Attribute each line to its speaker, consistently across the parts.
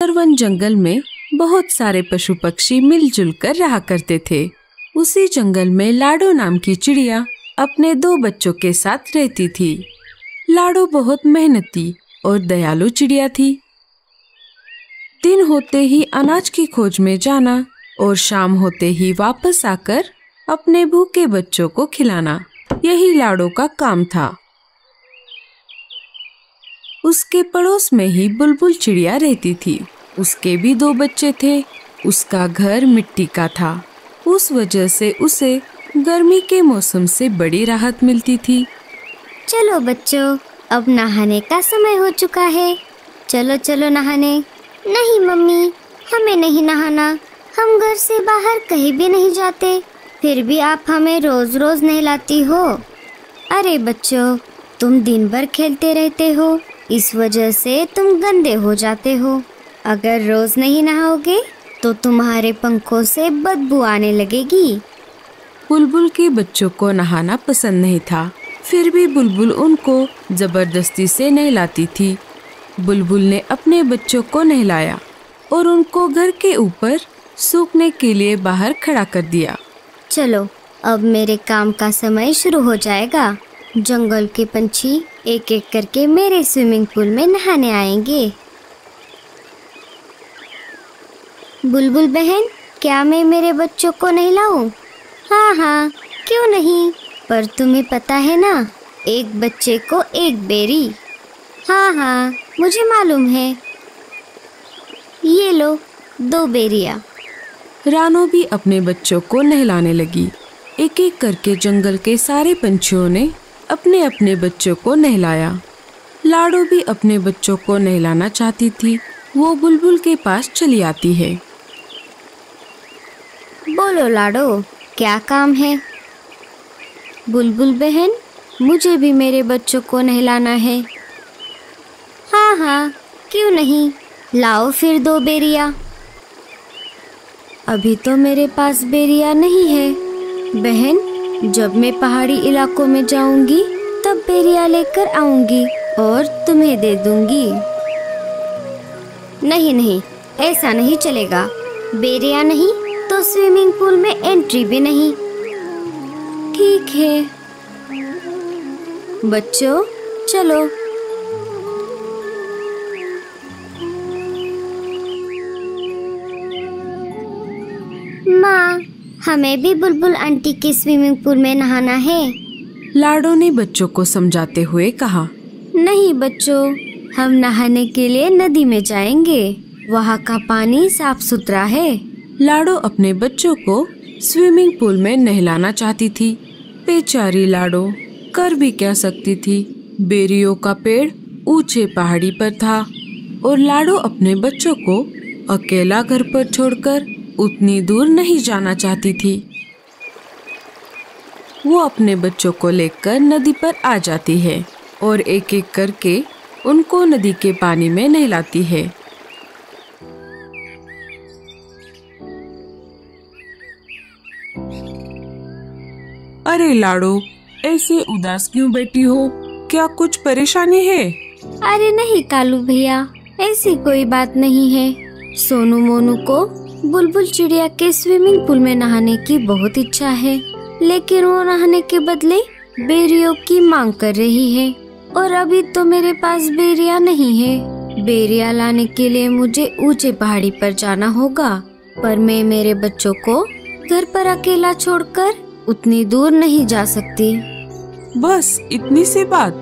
Speaker 1: सुंदरवन जंगल में बहुत सारे पशु पक्षी मिलजुल कर रहा करते थे। उसी जंगल में लाडो नाम की चिड़िया अपने 2 बच्चों के साथ रहती थी। लाडो बहुत मेहनती और दयालु चिड़िया थी। दिन होते ही अनाज की खोज में जाना और शाम होते ही वापस आकर अपने भूखे बच्चों को खिलाना, यही लाडो का काम था। उसके पड़ोस में ही बुलबुल चिड़िया रहती थी। उसके भी 2 बच्चे थे। उसका घर मिट्टी का था। उस वजह से उसे गर्मी के मौसम से बड़ी राहत मिलती थी।
Speaker 2: चलो बच्चों, अब नहाने का समय हो चुका है। चलो चलो नहाने। नहीं मम्मी, हमें नहीं नहाना। हम घर से बाहर कहीं भी नहीं जाते, फिर भी आप हमें रोज रोज नहलाती हो। अरे बच्चों, तुम दिन भर खेलते रहते हो, इस वजह से तुम गंदे हो जाते हो। अगर रोज नहीं नहाओगे तो तुम्हारे पंखों से बदबू आने लगेगी।
Speaker 1: बुलबुल के बच्चों को नहाना पसंद नहीं था, फिर भी बुलबुल उनको जबरदस्ती से नहलाती थी। बुलबुल ने अपने बच्चों को नहलाया और उनको घर के ऊपर सूखने के लिए बाहर खड़ा कर दिया।
Speaker 2: चलो, अब मेरे काम का समय शुरू हो जाएगा। जंगल के पंछी एक एक करके मेरे स्विमिंग पूल में नहाने आएंगे। बुलबुल बहन, क्या मैं मेरे बच्चों को नहलाऊं? हाँ हाँ, क्यों नहीं, पर तुम्हें पता है ना, एक बच्चे को एक बेरी। हाँ हाँ, मुझे मालूम है। ये लो 2 बेरियां।
Speaker 1: रानो भी अपने बच्चों को नहलाने लगी। एक एक करके जंगल के सारे पंछियों ने अपने अपने बच्चों को नहलाया। लाडो भी अपने बच्चों को नहलाना चाहती थी। वो बुलबुल के पास चली आती है।
Speaker 2: बोलो लाडो, क्या काम है? बुलबुल बहन, मुझे भी मेरे बच्चों को नहलाना है। हाँ हाँ, क्यों नहीं, लाओ फिर 2 बेरियां। अभी तो मेरे पास बेरिया नहीं है। बहन, जब मैं पहाड़ी इलाकों में जाऊंगी तब बेरिया लेकर आऊंगी और तुम्हें दे दूंगी। नहीं नहीं, ऐसा नहीं चलेगा। बेरिया नहीं तो स्विमिंग पूल में एंट्री भी नहीं। ठीक है बच्चों, चलो। माँ, हमें भी बुलबुल आंटी के स्विमिंग पूल में नहाना है।
Speaker 1: लाडो ने बच्चों को समझाते हुए कहा।
Speaker 2: नहीं बच्चों, हम नहाने के लिए नदी में जाएंगे। वहाँ का पानी साफ सुथरा है।
Speaker 1: लाडो अपने बच्चों को स्विमिंग पूल में नहलाना चाहती थी। बेचारी लाडो कर भी क्या सकती थी। बेरियों का पेड़ ऊंचे पहाड़ी पर था और लाडो अपने बच्चों को अकेला घर पर छोड़कर उतनी दूर नहीं जाना चाहती थी। वो अपने बच्चों को लेकर नदी पर आ जाती है और एक एक करके उनको नदी के पानी में नहलाती है। अरे लाडो, ऐसे उदास क्यों बैठी हो? क्या कुछ परेशानी है?
Speaker 2: अरे नहीं कालू भैया, ऐसी कोई बात नहीं है। सोनू मोनू को बुलबुल चिड़िया के स्विमिंग पूल में नहाने की बहुत इच्छा है, लेकिन वो नहाने के बदले बेरियों की मांग कर रही है और अभी तो मेरे पास बेरिया नहीं है। बेरिया लाने के लिए मुझे ऊंचे पहाड़ी पर जाना होगा, पर मैं मेरे बच्चों को घर पर अकेला छोड़कर उतनी दूर नहीं जा सकती।
Speaker 1: बस इतनी सी बात,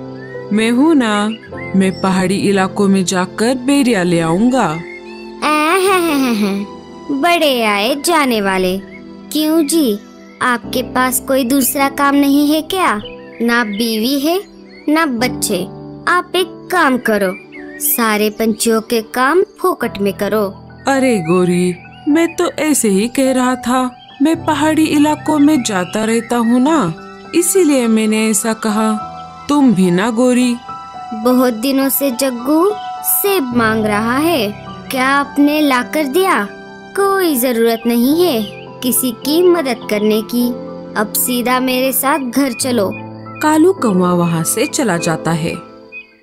Speaker 1: मैं हूँ ना, मैं पहाड़ी इलाकों में जाकर बेरिया ले आऊंगा।
Speaker 2: बड़े आए जाने वाले। क्यों जी, आपके पास कोई दूसरा काम नहीं है क्या? ना बीवी है ना बच्चे। आप एक काम करो, सारे पंछियों के काम फोकट में करो।
Speaker 1: अरे गोरी, मैं तो ऐसे ही कह रहा था। मैं पहाड़ी इलाकों में जाता रहता हूँ ना, इसीलिए मैंने ऐसा कहा। तुम भी ना गोरी।
Speaker 2: बहुत दिनों से जग्गू सेब मांग रहा है, क्या आपने लाकर दिया? कोई जरूरत नहीं है किसी की मदद करने की। अब सीधा मेरे साथ घर चलो।
Speaker 1: कालू कौवा वहाँ से चला जाता है।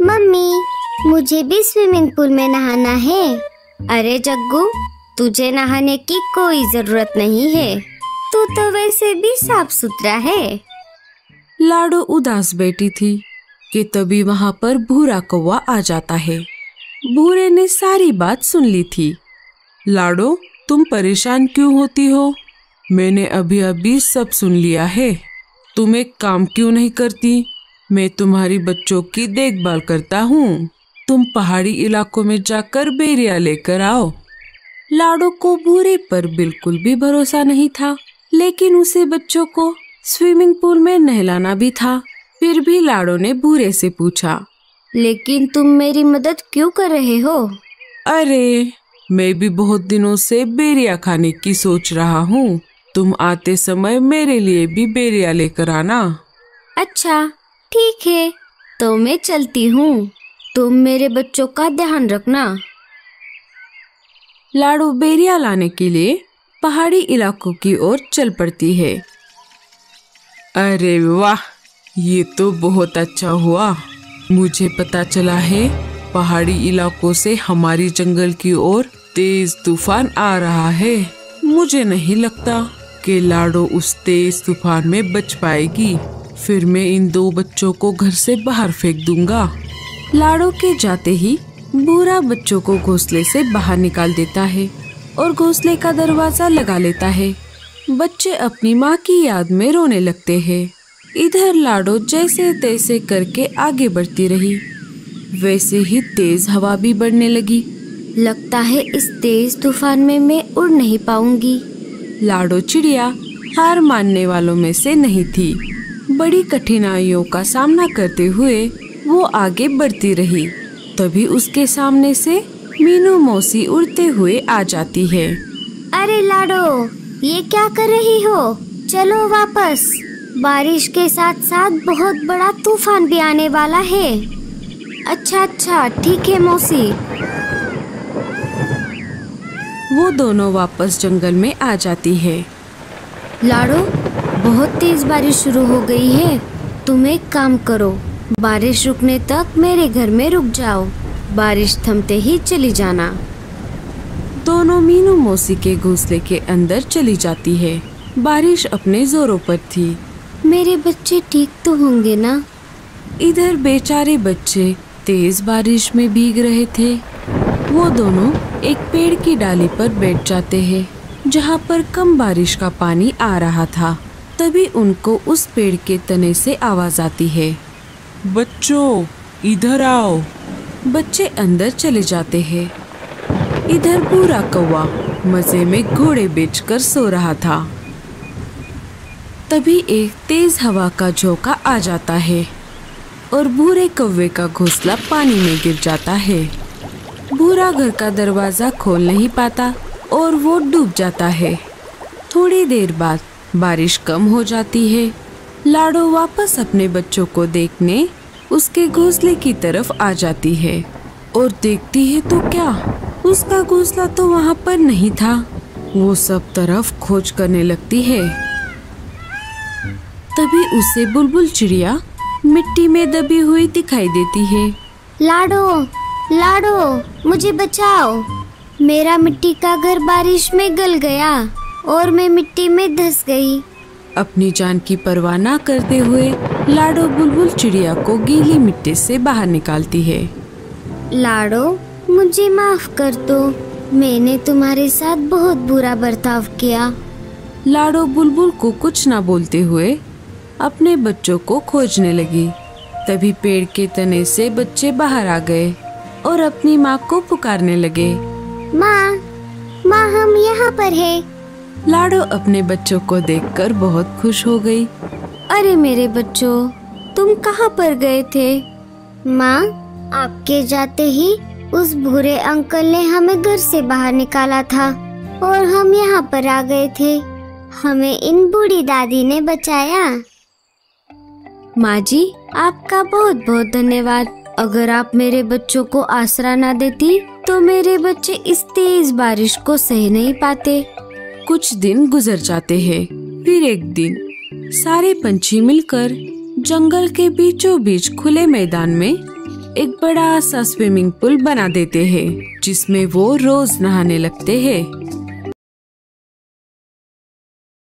Speaker 2: मम्मी, मुझे भी स्विमिंग पूल में नहाना है। अरे जग्गू, तुझे नहाने की कोई जरूरत नहीं है, तू तो वैसे भी साफ सुथरा है।
Speaker 1: लाडो उदास बैठी थी कि तभी वहाँ पर भूरा कौवा आ जाता है। भूरे ने सारी बात सुन ली थी। लाडो, तुम परेशान क्यों होती हो? मैंने अभी अभी सब सुन लिया है। तुम एक काम क्यों नहीं करती? मैं तुम्हारी बच्चों की देखभाल करता हूँ। तुम पहाड़ी इलाकों में जाकर बेरिया लेकर आओ। लाडो को भूरे पर बिल्कुल भी भरोसा नहीं था, लेकिन उसे बच्चों को स्विमिंग पूल में नहलाना भी था। फिर भी लाडो ने भूरे से पूछा,
Speaker 2: लेकिन तुम मेरी मदद क्यों कर रहे हो?
Speaker 1: अरे, मैं भी बहुत दिनों से बेरिया खाने की सोच रहा हूँ। तुम आते समय मेरे लिए भी बेरिया लेकर आना।
Speaker 2: अच्छा, ठीक है, तो मैं चलती हूँ। तुम मेरे बच्चों का ध्यान रखना।
Speaker 1: लाडो बेरिया लाने के लिए पहाड़ी इलाकों की ओर चल पड़ती है। अरे वाह, ये तो बहुत अच्छा हुआ। मुझे पता चला है पहाड़ी इलाकों से हमारी जंगल की ओर तेज तूफान आ रहा है। मुझे नहीं लगता कि लाडो उस तेज तूफान में बच पाएगी। फिर मैं इन दो बच्चों को घर से बाहर फेंक दूंगा। लाडो के जाते ही भूरा बच्चों को घोंसले से बाहर निकाल देता है और घोंसले का दरवाजा लगा लेता है। बच्चे अपनी माँ की याद में रोने लगते हैं। इधर लाडो जैसे तैसे करके आगे बढ़ती रही। वैसे ही तेज हवा भी बढ़ने लगी।
Speaker 2: लगता है इस तेज तूफान में मैं उड़ नहीं पाऊंगी।
Speaker 1: लाडो चिड़िया हार मानने वालों में से नहीं थी। बड़ी कठिनाइयों का सामना करते हुए वो आगे बढ़ती रही। तभी उसके सामने से मीनू मौसी उड़ते हुए आ जाती है।
Speaker 2: अरे लाडो, ये क्या कर रही हो? चलो वापस। बारिश के साथ साथ बहुत बड़ा तूफान भी आने वाला है। अच्छा, ठीक है मौसी।
Speaker 1: वो दोनों वापस जंगल में आ जाती है।
Speaker 2: लाडो, बहुत तेज बारिश शुरू हो गई है। तुम एक काम करो, बारिश रुकने तक मेरे घर में रुक जाओ। बारिश थमते ही चली जाना।
Speaker 1: दोनों मीनू मौसी के घोंसले के अंदर चली जाती है। बारिश अपने जोरों पर थी।
Speaker 2: मेरे बच्चे ठीक तो होंगे ना?
Speaker 1: इधर बेचारे बच्चे तेज बारिश में भीग रहे थे। वो दोनों एक पेड़ की डाली पर बैठ जाते हैं, जहाँ पर कम बारिश का पानी आ रहा था। तभी उनको उस पेड़ के तने से आवाज आती है, बच्चों इधर आओ। बच्चे अंदर चले जाते हैं। इधर भूरा कौवा मजे में घोड़े बेचकर सो रहा था। तभी एक तेज हवा का झोंका आ जाता है और भूरे कौवे का घोंसला पानी में गिर जाता है। भूरा घर का दरवाजा खोल नहीं पाता और वो डूब जाता है। थोड़ी देर बाद बारिश कम हो जाती है। लाडो वापस अपने बच्चों को देखने उसके घोंसले की तरफ आ जाती है और देखती है तो क्या, उसका घोंसला तो वहाँ पर नहीं था। वो सब तरफ खोज करने लगती है। तभी उसे बुलबुल चिड़िया मिट्टी में दबी हुई दिखाई देती है।
Speaker 2: लाडो, मुझे बचाओ। मेरा मिट्टी का घर बारिश में गल गया और मैं मिट्टी में धंस गई।
Speaker 1: अपनी जान की परवाह न करते हुए लाडो बुलबुल चिड़िया को गीली मिट्टी से बाहर निकालती है।
Speaker 2: लाडो, मुझे माफ कर दो। मैंने तुम्हारे साथ बहुत बुरा बर्ताव किया।
Speaker 1: लाडो बुलबुल को कुछ न बोलते हुए अपने बच्चों को खोजने लगी। तभी पेड़ के तने से बच्चे बाहर आ गए और अपनी माँ को पुकारने लगे,
Speaker 2: माँ, हम यहाँ पर हैं।
Speaker 1: लाडो अपने बच्चों को देखकर बहुत खुश हो गई।
Speaker 2: अरे मेरे बच्चों, तुम कहाँ पर गए थे? माँ, आपके जाते ही उस भूरे अंकल ने हमें घर से बाहर निकाला था और हम यहाँ पर आ गए थे। हमें इन बूढ़ी दादी ने बचाया। माँ जी, आपका बहुत बहुत धन्यवाद। अगर आप मेरे बच्चों को आसरा ना देती तो मेरे बच्चे इस तेज बारिश को सह नहीं पाते।
Speaker 1: कुछ दिन गुजर जाते हैं। फिर एक दिन सारे पंछी मिलकर जंगल के बीचों बीच खुले मैदान में एक बड़ा सा स्विमिंग पूल बना देते हैं जिसमें वो रोज नहाने लगते हैं।